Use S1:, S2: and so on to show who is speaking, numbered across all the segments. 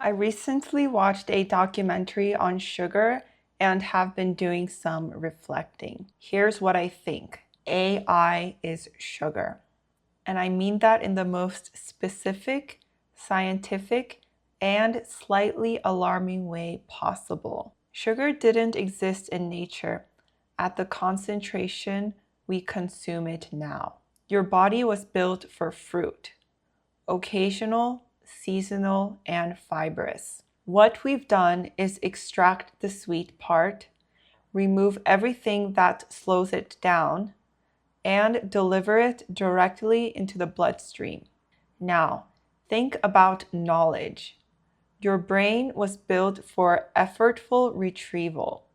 S1: I recently watched a documentary on sugar and have been doing some reflecting. Here's what I think. AI is sugar. And I mean that in the most specific, scientific, and slightly alarming way possible. Sugar didn't exist in nature at the concentration we consume it now. Your body was built for fruit, occasional, seasonal, and fibrous. What we've done is extract the sweet part, remove everything that slows it down, and deliver it directly into the bloodstream. Now, think about knowledge. Your brain was built for effortful retrieval,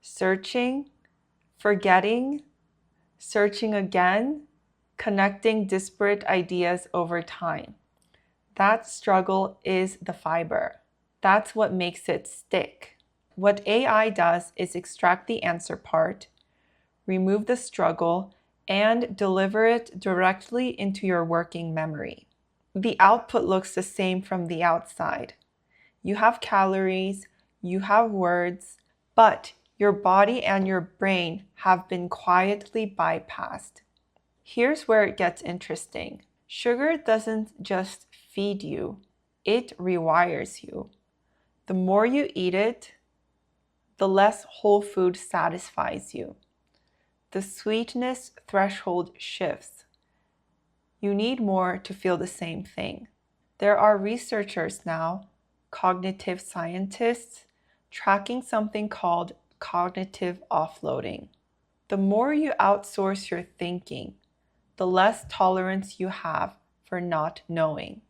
S1: searching, forgetting, searching again, connecting disparate ideas over time. That struggle is the fiber. That's what makes it stick. What AI does is extract the answer part, remove the struggle, and deliver it directly into your working memory. The output looks the same from the outside. You have calories, you have words, but your body and your brain have been quietly bypassed. Here's where it gets interesting. Sugar doesn't just feed you, it rewires you. The more you eat it, the less whole food satisfies you. The sweetness threshold shifts. You need more to feel the same thing. There are researchers now, cognitive scientists, tracking something called cognitive offloading. The more you outsource your thinking, the less tolerance you have for not knowing.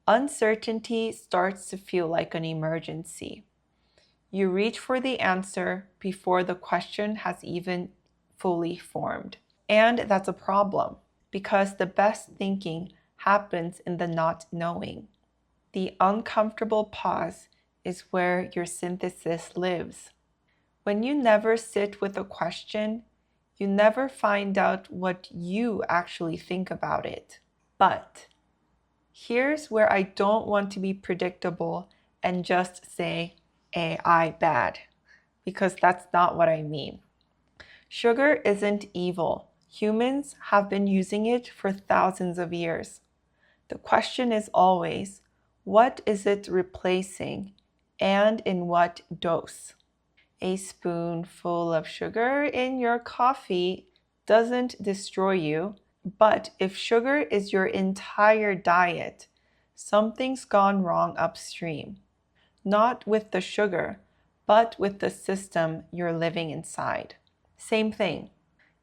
S1: Uncertainty starts to feel like an emergency. You reach for the answer before the question has even fully formed. And that's a problem because the best thinking happens in the not knowing. The uncomfortable pause is where your synthesis lives. When you never sit with a question, you never find out what you actually think about it. But here's where I don't want to be predictable and just say AI bad, because that's not what I mean. Sugar isn't evil. Humans have been using it for thousands of years. The question is always, what is it replacing and in what dose? A spoonful of sugar in your coffee doesn't destroy you, but if sugar is your entire diet, something's gone wrong upstream. Not with the sugar, but with the system you're living inside. Same thing.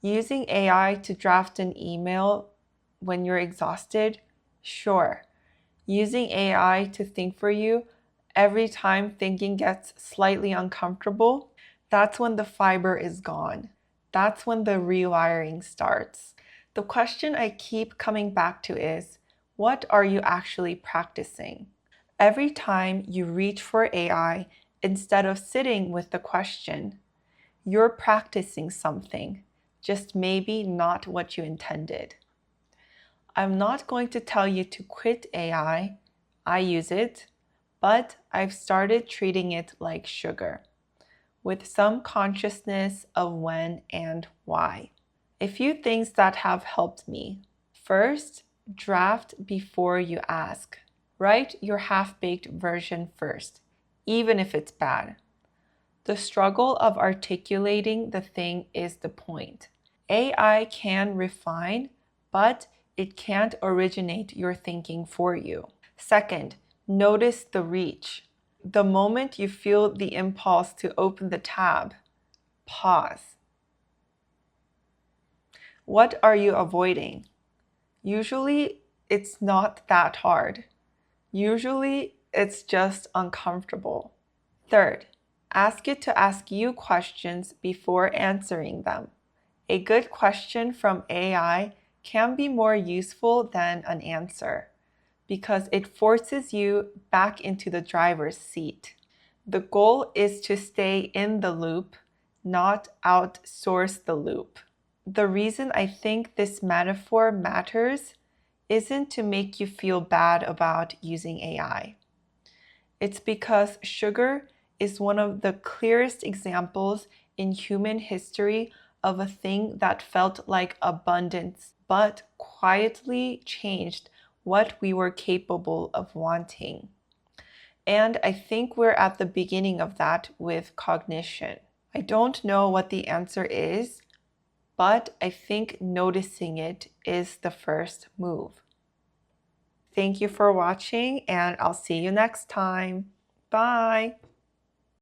S1: Using AI to draft an email when you're exhausted? Sure. Using AI to think for you every time thinking gets slightly uncomfortable? That's when the fiber is gone. That's when the rewiring starts. The question I keep coming back to is, what are you actually practicing? Every time you reach for AI instead of sitting with the question, you're practicing something, just maybe not what you intended. I'm not going to tell you to quit AI. I use it, but I've started treating it like sugar, with some consciousness of when and why. A few things that have helped me. First, draft before you ask. Write your half-baked version first, even if it's bad. The struggle of articulating the thing is the point. AI can refine, but it can't originate your thinking for you. Second, notice the reach. The moment you feel the impulse to open the tab, pause. What are you avoiding? Usually, it's not that hard. Usually, it's just uncomfortable. Third, ask it to ask you questions before answering them. A good question from AI can be more useful than an answer because it forces you back into the driver's seat. The goal is to stay in the loop, not outsource the loop. The reason I think this metaphor matters isn't to make you feel bad about using AI. It's because sugar is one of the clearest examples in human history of a thing that felt like abundance, but quietly changed what we were capable of wanting. And I think we're at the beginning of that with cognition. I don't know what the answer is, but I think noticing it is the first move. Thank you for watching, and I'll see you next time. Bye.